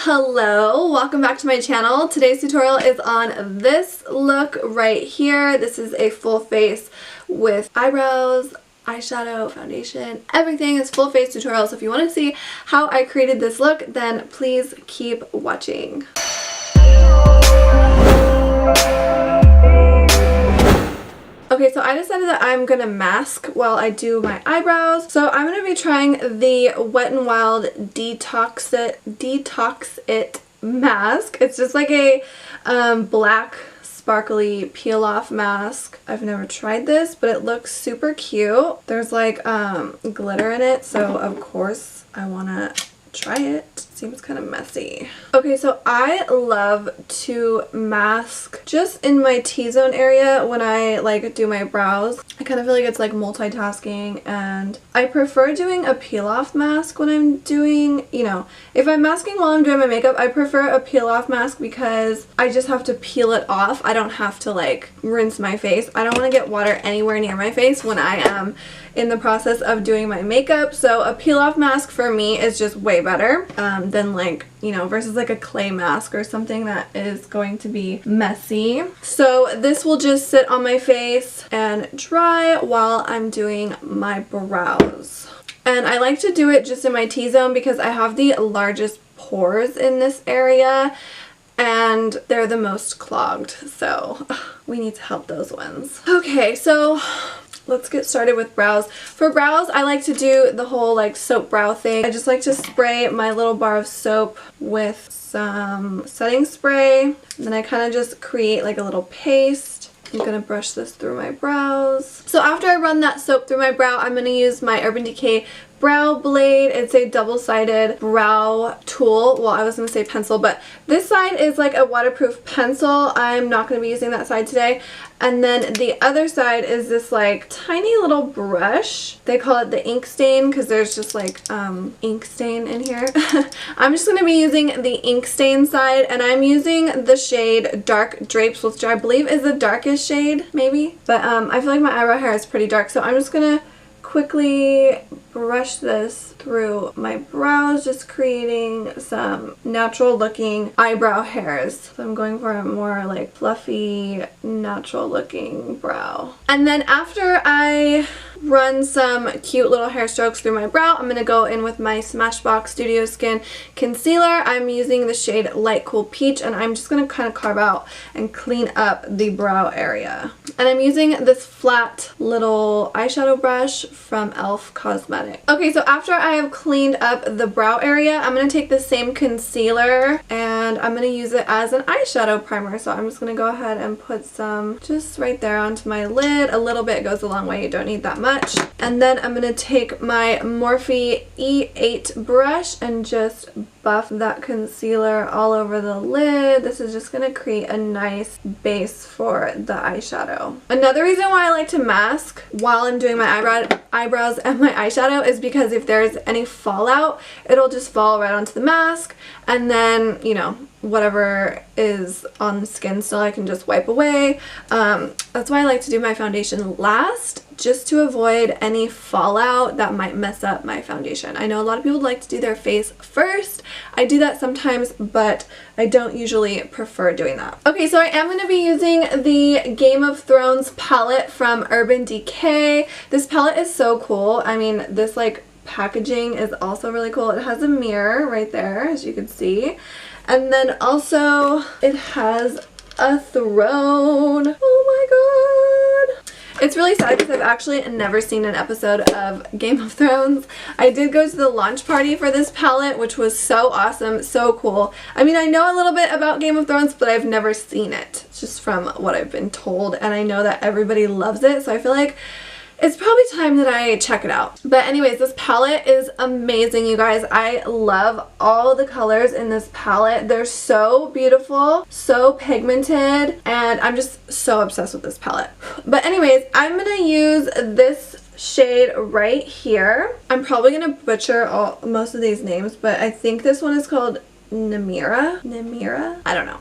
Hello, welcome back to my channel. Today's tutorial is on this look right here. This is a full face with eyebrows, eyeshadow, foundation, everything is full face tutorial. So if you want to see how I created this look, then please keep watching. Okay, so I decided that I'm gonna mask while I do my eyebrows. So I'm gonna be trying the Wet n Wild Detox It mask. It's just like a black sparkly peel off mask. I've never tried this, but it looks super cute. There's like glitter in it, so of course I wanna try it. Seems kind of messy. Okay, so I love to mask just in my T-zone area when I like do my brows. I kind of feel like it's like multitasking, and I prefer doing a peel off mask when I'm doing, you know, if I'm masking while I'm doing my makeup, I prefer a peel off mask because I just have to peel it off. I don't have to like rinse my face. I don't want to get water anywhere near my face when I am in the process of doing my makeup. So a peel off mask for me is just way better than like, you know, versus like a clay mask or something that is going to be messy. So this will just sit on my face and dry while I'm doing my brows. And I like to do it just in my T-zone because I have the largest pores in this area and they're the most clogged, so we need to help those ones. Okay, so let's get started with brows. For brows, I like to do the whole like soap brow thing. I just like to spray my little bar of soap with some setting spray, and then I kind of just create like a little paste. I'm going to brush this through my brows. So after I run that soap through my brow, I'm going to use my Urban Decay brow blade. It's a double-sided brow tool. Well, I was going to say pencil, but this side is like a waterproof pencil. I'm not going to be using that side today. And then the other side is this like tiny little brush. They call it the ink stain because there's just like ink stain in here. I'm just going to be using the ink stain side, and I'm using the shade Dark Drapes, which I believe is the darkest shade maybe. But I feel like my eyebrow hair is pretty dark, so I'm just going to quickly brush this through my brows, just creating some natural looking eyebrow hairs. So I'm going for a more like fluffy, natural looking brow. And then after I run some cute little hair strokes through my brow, I'm going to go in with my Smashbox Studio Skin concealer. I'm using the shade Light Cool Peach, and I'm just going to kind of carve out and clean up the brow area. And I'm using this flat little eyeshadow brush from e.l.f. Cosmetics. Okay, so after I have cleaned up the brow area, I'm going to take the same concealer and I'm going to use it as an eyeshadow primer. So I'm just going to go ahead and put some just right there onto my lid. A little bit goes a long way. You don't need that much. And then I'm going to take my Morphe E8 brush and just buff that concealer all over the lid. This is just going to create a nice base for the eyeshadow. Another reason why I like to mask while I'm doing my eyebrows and my eyeshadow is because if there's any fallout, it'll just fall right onto the mask, and then, you know, whatever is on the skin still I can just wipe away. That's why I like to do my foundation last, just to avoid any fallout that might mess up my foundation. I know a lot of people like to do their face first. I do that sometimes, but I don't usually prefer doing that. Okay, so I am going to be using the Game of Thrones palette from Urban Decay. This palette is so cool. I mean, this like packaging is also really cool. It has a mirror right there, as you can see. And then also it has a throne. Oh my god. It's really sad because I've actually never seen an episode of Game of Thrones. I did go to the launch party for this palette, which was so awesome, so cool. I mean, I know a little bit about Game of Thrones, but I've never seen it. It's just from what I've been told, and I know that everybody loves it, so I feel like it's probably time that I check it out. But anyways, this palette is amazing, you guys. I love all the colors in this palette. They're so beautiful, so pigmented, and I'm just so obsessed with this palette. But anyways, I'm going to use this shade right here. I'm probably going to butcher most of these names, but I think this one is called Namira? I don't know.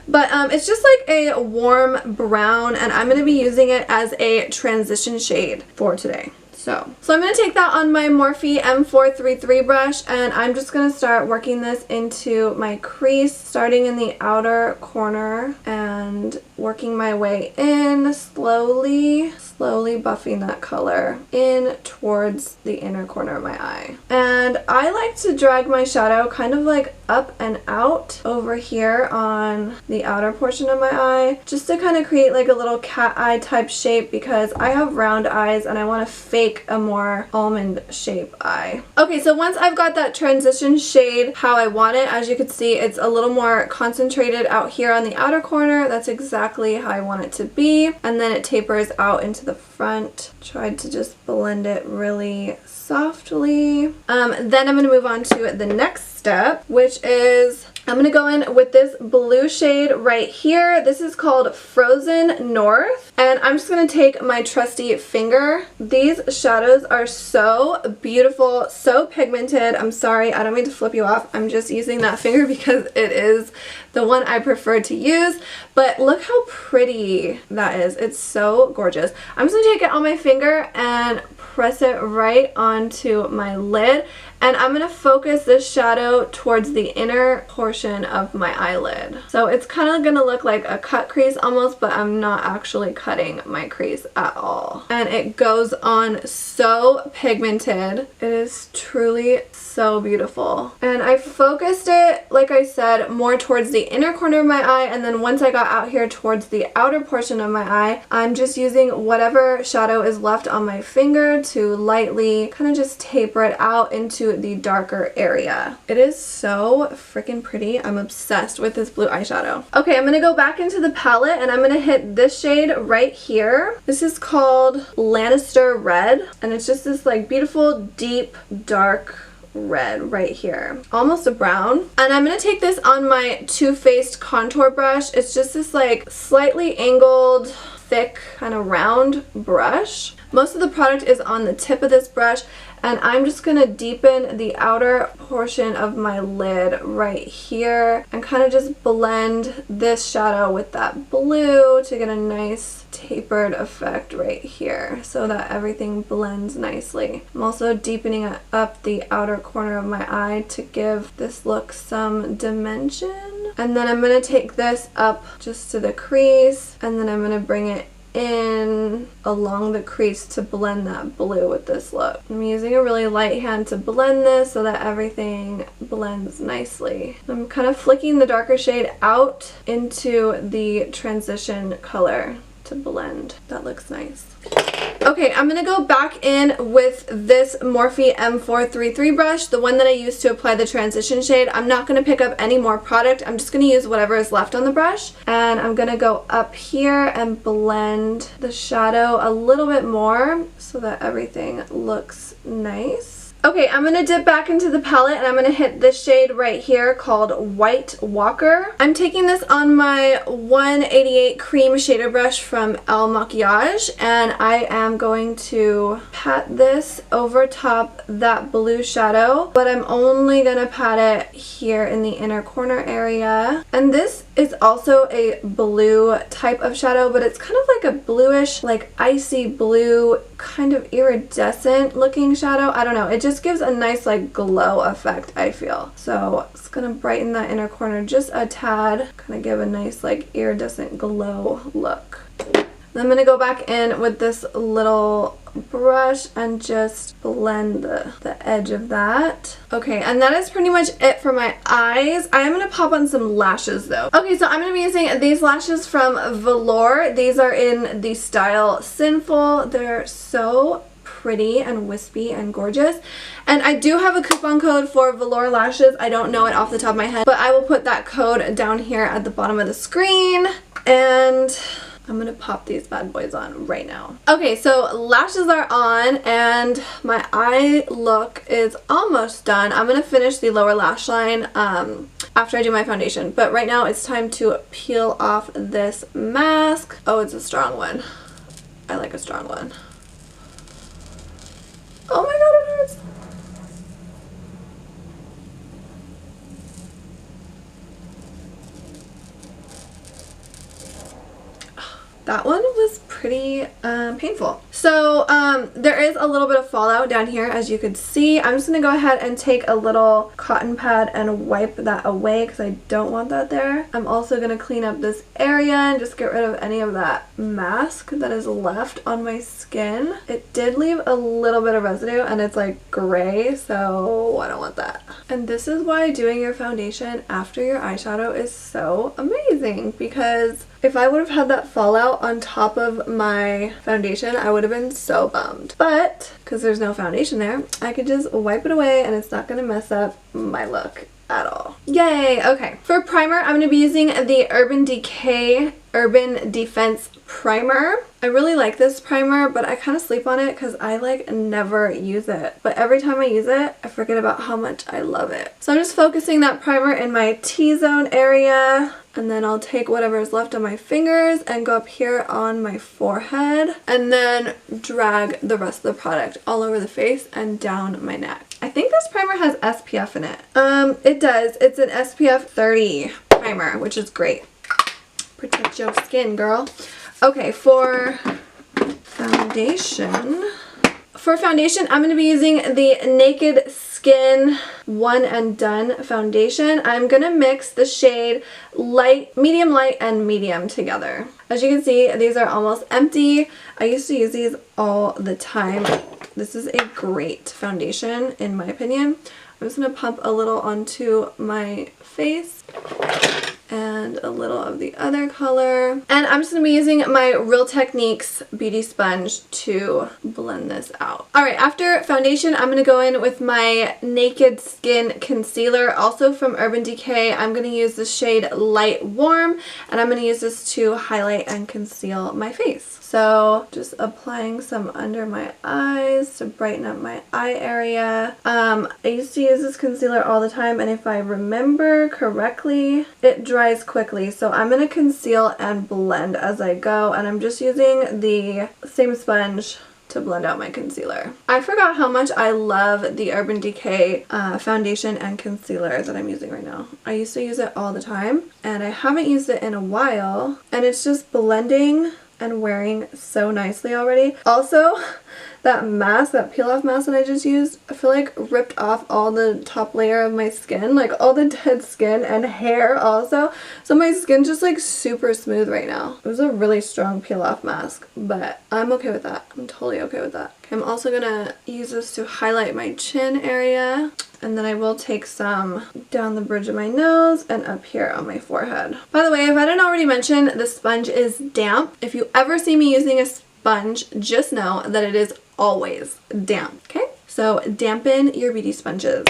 But it's just like a warm brown, and I'm going to be using it as a transition shade for today. So So I'm going to take that on my Morphe M433 brush, and I'm just going to start working this into my crease, starting in the outer corner and working my way in, slowly buffing that color in towards the inner corner of my eye. And I like to drag my shadow kind of like up and out over here on the outer portion of my eye, just to kind of create like a little cat eye type shape, because I have round eyes and I want to fake a more almond shape eye. Okay, so once I've got that transition shade how I want it, as you can see, it's a little more concentrated out here on the outer corner. That's exactly how I want it to be. And then it tapers out into the front. Tried to just blend it really softly. Then I'm going to move on to the next step, which is I'm going to go in with this blue shade right here. This is called Frozen North, and I'm just going to take my trusty finger. These shadows are so beautiful, so pigmented. I'm sorry, I don't mean to flip you off. I'm just using that finger because it is the one I prefer to use, but look how pretty that is. It's so gorgeous. I'm just going to take it on my finger and press it right onto my lid, and I'm going to focus this shadow towards the inner portion of my eyelid. So it's kind of going to look like a cut crease almost, but I'm not actually cutting my crease at all. And it goes on so pigmented. It is truly so beautiful. And I focused it, like I said, more towards the inner corner of my eye, and then once I got out here towards the outer portion of my eye, I'm just using whatever shadow is left on my finger to lightly kind of just taper it out into the darker area. It is so freaking pretty. I'm obsessed with this blue eyeshadow. Okay, I'm gonna go back into the palette and I'm gonna hit this shade right here. This is called Lannister Red, and it's just this like beautiful deep dark red right here, almost a brown. And I'm gonna take this on my Too Faced contour brush. It's just this like slightly angled, thick, kind of round brush. Most of the product is on the tip of this brush, and I'm just gonna deepen the outer portion of my lid right here and kind of just blend this shadow with that blue to get a nice tapered effect right here so that everything blends nicely. I'm also deepening up the outer corner of my eye to give this look some dimension. And then I'm gonna take this up just to the crease, and then I'm gonna bring it in along the crease to blend that blue with this look. I'm using a really light hand to blend this so that everything blends nicely. I'm kind of flicking the darker shade out into the transition color to blend. That looks nice. Okay, I'm going to go back in with this Morphe M433 brush, the one that I used to apply the transition shade. I'm not going to pick up any more product. I'm just going to use whatever is left on the brush. And I'm going to go up here and blend the shadow a little bit more so that everything looks nice. Okay, I'm going to dip back into the palette and I'm going to hit this shade right here called White Walker. I'm taking this on my 188 cream shader brush from El Maquillage, and I am going to pat this over top that blue shadow, but I'm only going to pat it here in the inner corner area. And this is also a blue type of shadow, but it's kind of like a bluish, like icy blue, kind of iridescent looking shadow. I don't know, it just gives a nice like glow effect, I feel. So it's gonna brighten that inner corner just a tad, kind of give a nice like iridescent glow look. Then I'm going to go back in with this little brush and just blend the edge of that. Okay, and that is pretty much it for my eyes. I am going to pop on some lashes though. Okay, so I'm going to be using these lashes from Velour. These are in the style Sinful. They're so pretty and wispy and gorgeous. And I do have a coupon code for Velour Lashes. I don't know it off the top of my head, but I will put that code down here at the bottom of the screen. And I'm gonna pop these bad boys on right now. Okay, so lashes are on and my eye look is almost done. I'm gonna finish the lower lash line after I do my foundation, but right now it's time to peel off this mask. Oh, it's a strong one. I like a strong one. Oh my god, it hurts. That one was pretty painful. So there is a little bit of fallout down here, as you could see. I'm just going to go ahead and take a little cotton pad and wipe that away because I don't want that there. I'm also going to clean up this area and just get rid of any of that mask that is left on my skin. It did leave a little bit of residue and it's like gray, so I don't want that. And this is why doing your foundation after your eyeshadow is so amazing, because if I would have had that fallout on top of my foundation, I would have been so bummed. But because there's no foundation there, I could just wipe it away and it's not going to mess up my look at all. Yay! Okay, for primer, I'm going to be using the Urban Decay Urban Defense Primer. I really like this primer, but I kind of sleep on it because I like never use it. But every time I use it, I forget about how much I love it. So I'm just focusing that primer in my T-zone area, and then I'll take whatever is left on my fingers and go up here on my forehead, and then drag the rest of the product all over the face and down my neck. I think this primer has SPF in it. It does. It's an SPF 30 primer, which is great. Protect your skin, girl. Okay, for foundation, I'm going to be using the Naked Skin One and Done foundation. I'm going to mix the shade light, medium, and medium together. As you can see, these are almost empty. I used to use these all the time. This is a great foundation, in my opinion. I'm just going to pump a little onto my face and a little of the other color. And I'm just going to be using my Real Techniques beauty sponge to blend this out. Alright, after foundation, I'm going to go in with my Naked Skin concealer, also from Urban Decay. I'm going to use the shade Light Warm, and I'm going to use this to highlight and conceal my face. So just applying some under my eyes to brighten up my eye area. I used to use this concealer all the time, and if I remember correctly, it dries quickly. So I'm going to conceal and blend as I go, and I'm just using the same sponge to blend out my concealer. I forgot how much I love the Urban Decay foundation and concealer that I'm using right now. I used to use it all the time, and I haven't used it in a while, and it's just blending and wearing so nicely already. Also, that mask, that peel off mask that I just used, I feel like ripped off all the top layer of my skin, like all the dead skin and hair also. So my skin's just like super smooth right now. It was a really strong peel off mask, but I'm okay with that. I'm totally okay with that. Okay, I'm also gonna use this to highlight my chin area. And then I will take some down the bridge of my nose and up here on my forehead. By the way, if I didn't already mention, the sponge is damp. If you ever see me using a sponge, just know that it is always damp, okay? So dampen your beauty sponges,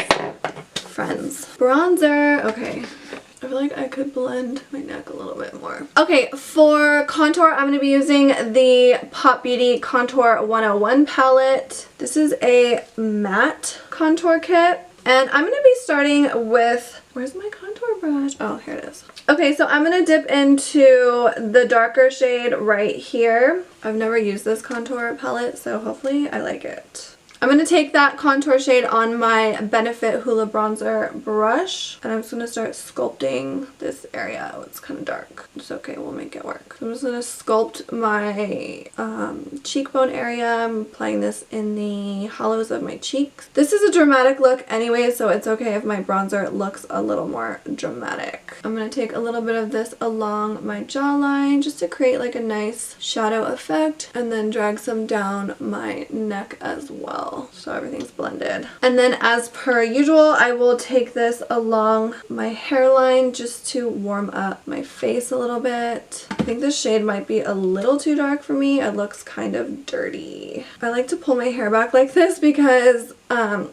friends. Bronzer, okay. I feel like I could blend my neck a little bit more. Okay, for contour, I'm going to be using the Pop Beauty Contour 101 palette. This is a matte contour kit. And I'm going to be starting with, where's my contour brush? Oh, here it is. Okay, so I'm going to dip into the darker shade right here. I've never used this contour palette, so hopefully I like it. I'm going to take that contour shade on my Benefit Hoola Bronzer brush, and I'm just going to start sculpting this area. Oh, it's kind of dark. It's okay, we'll make it work. So I'm just going to sculpt my cheekbone area. I'm applying this in the hollows of my cheeks. This is a dramatic look anyway, so it's okay if my bronzer looks a little more dramatic. I'm going to take a little bit of this along my jawline just to create like a nice shadow effect, and then drag some down my neck as well, so everything's blended. And then as per usual, I will take this along my hairline just to warm up my face a little bit. I think this shade might be a little too dark for me. It looks kind of dirty. I like to pull my hair back like this because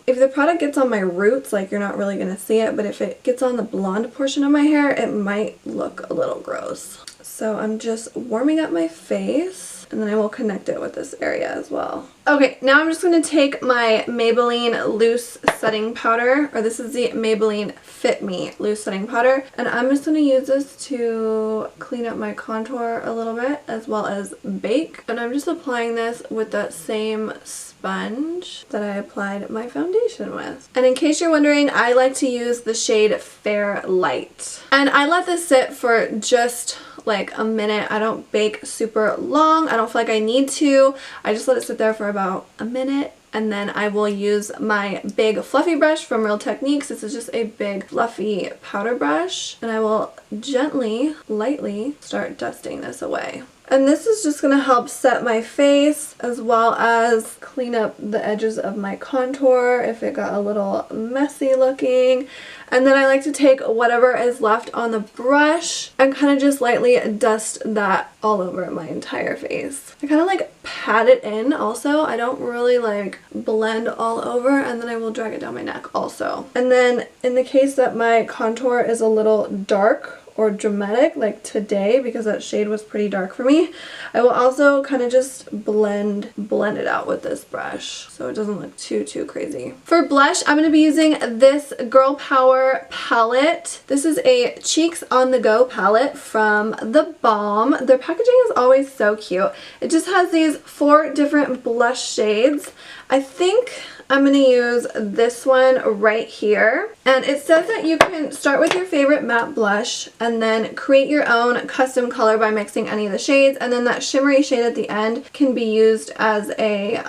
if the product gets on my roots, like, you're not really gonna see it, but if it gets on the blonde portion of my hair, it might look a little gross. So I'm just warming up my face, and then I will connect it with this area as well. Okay, now I'm just going to take my Maybelline Loose Setting Powder, or this is the Maybelline Fit Me Loose Setting Powder, and I'm just going to use this to clean up my contour a little bit as well as bake. And I'm just applying this with that same sponge that I applied my foundation with. And in case you're wondering, I like to use the shade Fair Light. And I let this sit for just like a minute. I don't bake super long. I don't feel like I need to. I just let it sit there for about a minute. And then I will use my big fluffy brush from Real Techniques. This is just a big fluffy powder brush. And I will gently, lightly start dusting this away. And this is just going to help set my face as well as clean up the edges of my contour if it got a little messy looking. And then I like to take whatever is left on the brush and kind of just lightly dust that all over my entire face. I kind of like pat it in also. I don't really like blend all over, and then I will drag it down my neck also. And then in the case that my contour is a little dark or dramatic like today, because that shade was pretty dark for me, I will also kind of just blend it out with this brush so it doesn't look too crazy. For blush, I'm going to be using this Girl Power palette. This is a Cheeks on the Go palette from The Balm. Their packaging is always so cute. It just has these 4 different blush shades. I think I'm going to use this one right here. And it says that you can start with your favorite matte blush and then create your own custom color by mixing any of the shades. And then that shimmery shade at the end can be used as a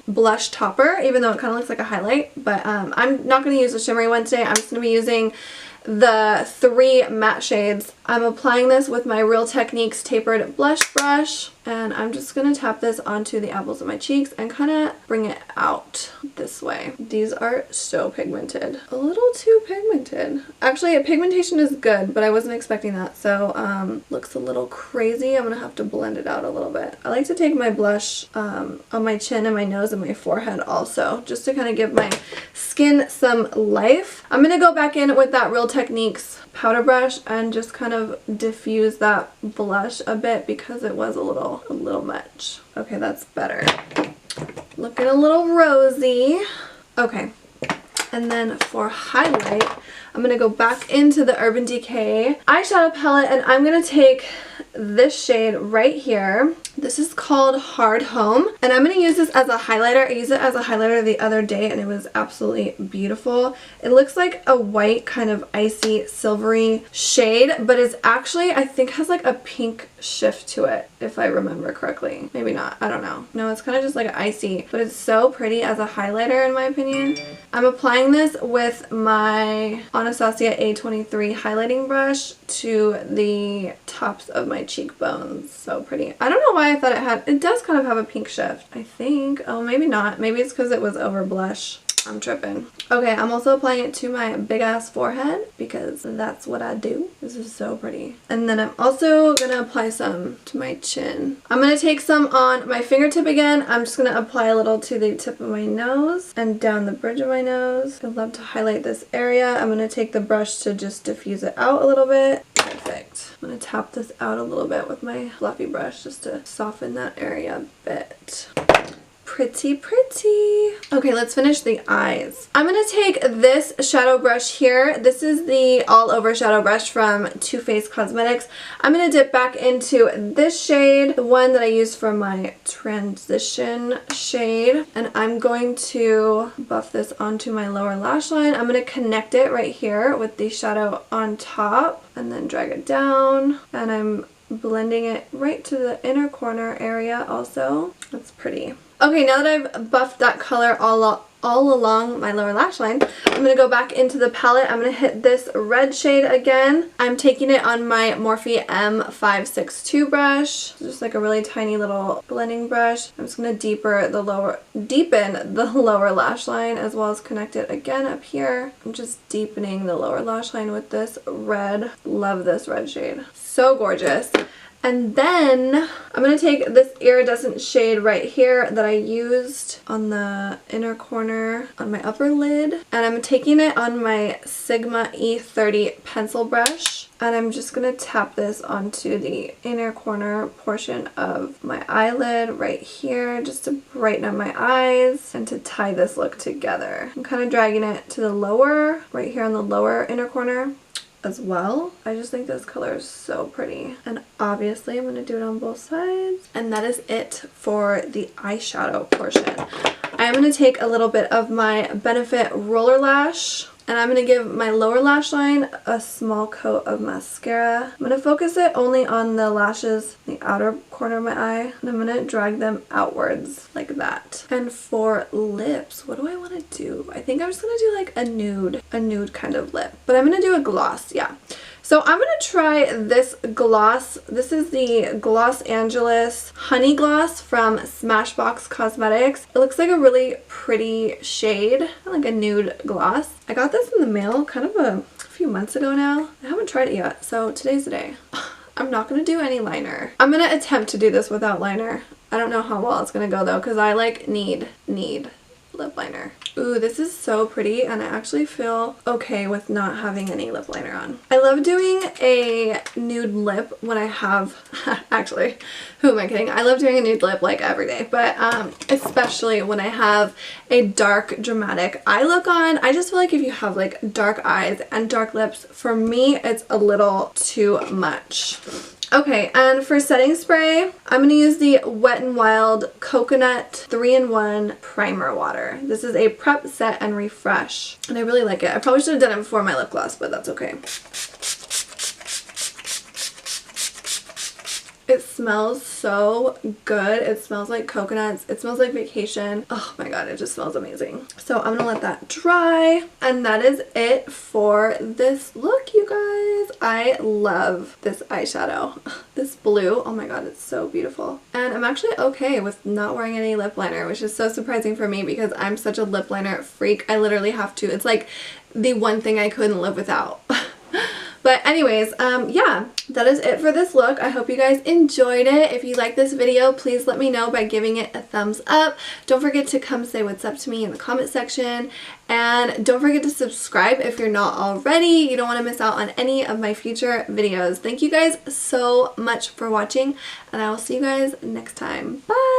blush topper, even though it kind of looks like a highlight. But I'm not going to use the shimmery one today. I'm just going to be using the 3 matte shades. I'm applying this with my Real Techniques tapered blush brush, and I'm just going to tap this onto the apples of my cheeks and kind of bring it out this way. These are so pigmented. A little too pigmented. Actually, pigmentation is good, but I wasn't expecting that, so looks a little crazy. I'm going to have to blend it out a little bit. I like to take my blush on my chin and my nose and my forehead also, just to kind of give my skin some life. I'm going to go back in with that Real Techniques powder brush and just kind of diffuse that blush a bit because it was a little much. Okay, that's better. Looking a little rosy. Okay, and then for highlight, I'm going to go back into the Urban Decay eyeshadow palette, and I'm going to take this shade right here. This is called Hard Home, and I'm going to use this as a highlighter. I used it as a highlighter the other day and it was absolutely beautiful. It looks like a white kind of icy silvery shade, but it's actually, I think, has like a pink shift to it if I remember correctly. Maybe not, I don't know. No, it's kind of just like icy, but it's so pretty as a highlighter in my opinion. I'm applying this with my Anastasia A23 highlighting brush to the tops of my cheekbones. So pretty. I don't know why I thought it does kind of have a pink shift, I think. Oh, maybe not. Maybe it's because it was over blush. I'm tripping. Okay, I'm also applying it to my big ass forehead because that's what I do. This is so pretty. And then I'm also gonna apply some to my chin. I'm gonna take some on my fingertip again. I'm just gonna apply a little to the tip of my nose and down the bridge of my nose. I love to highlight this area. I'm gonna take the brush to just diffuse it out a little bit. Perfect. I'm gonna tap this out a little bit with my fluffy brush just to soften that area a bit. Pretty. Okay, let's finish the eyes. I'm going to take this shadow brush here. This is the all over shadow brush from Too Faced Cosmetics. I'm going to dip back into this shade, the one that I used for my transition shade, and I'm going to buff this onto my lower lash line. I'm going to connect it right here with the shadow on top and then drag it down, and I'm blending it right to the inner corner area also. That's pretty. Okay, now that I've buffed that color all along my lower lash line, I'm going to go back into the palette. I'm going to hit this red shade again. I'm taking it on my Morphe M562 brush. Just like a really tiny little blending brush. I'm just going to deepen the lower lash line as well as connect it again up here. I'm just deepening the lower lash line with this red. Love this red shade. So gorgeous. And then I'm going to take this iridescent shade right here that I used on the inner corner on my upper lid. And I'm taking it on my Sigma E30 pencil brush. And I'm just going to tap this onto the inner corner portion of my eyelid right here just to brighten up my eyes and to tie this look together. I'm kind of dragging it to the lower, right here on the lower inner corner as well. I just think this color is so pretty. And obviously I'm going to do it on both sides. And that is it for the eyeshadow portion. I'm going to take a little bit of my Benefit Roller Lash and I'm going to give my lower lash line a small coat of mascara. I'm going to focus it only on the lashes, the outer corner of my eye, and I'm going to drag them outwards like that. And for lips, what do I want to do? I think I'm just going to do like a nude kind of lip. But I'm going to do a gloss, yeah. So I'm going to try this gloss. This is the Los Angeles Honey Gloss from Smashbox Cosmetics. It looks like a really pretty shade, like a nude gloss. I got this in the mail kind of a few months ago now. I haven't tried it yet, so today's the day. I'm not going to do any liner. I'm going to attempt to do this without liner. I don't know how well it's going to go though, because I like need lip liner. Ooh, this is so pretty and I actually feel okay with not having any lip liner on. I love doing a nude lip when I have, actually, who am I kidding? I love doing a nude lip like every day, but especially when I have a dark dramatic eye look on. I just feel like if you have like dark eyes and dark lips, for me it's a little too much. Okay, and for setting spray, I'm going to use the Wet n Wild Coconut 3-in-1 Primer Water. This is a prep, set, and refresh. And I really like it. I probably should have done it before my lip gloss, but that's okay. It smells so good. It smells like coconuts. It smells like vacation. Oh my god, it just smells amazing. So I'm gonna let that dry. And that is it for this look, you guys. I love this eyeshadow. This blue, oh my god, it's so beautiful. And I'm actually okay with not wearing any lip liner, which is so surprising for me because I'm such a lip liner freak. I literally have to. It's like the one thing I couldn't live without. But anyways, yeah, that is it for this look. I hope you guys enjoyed it. If you like this video, please let me know by giving it a thumbs up. Don't forget to come say what's up to me in the comment section. And don't forget to subscribe if you're not already. You don't want to miss out on any of my future videos. Thank you guys so much for watching, and I will see you guys next time. Bye!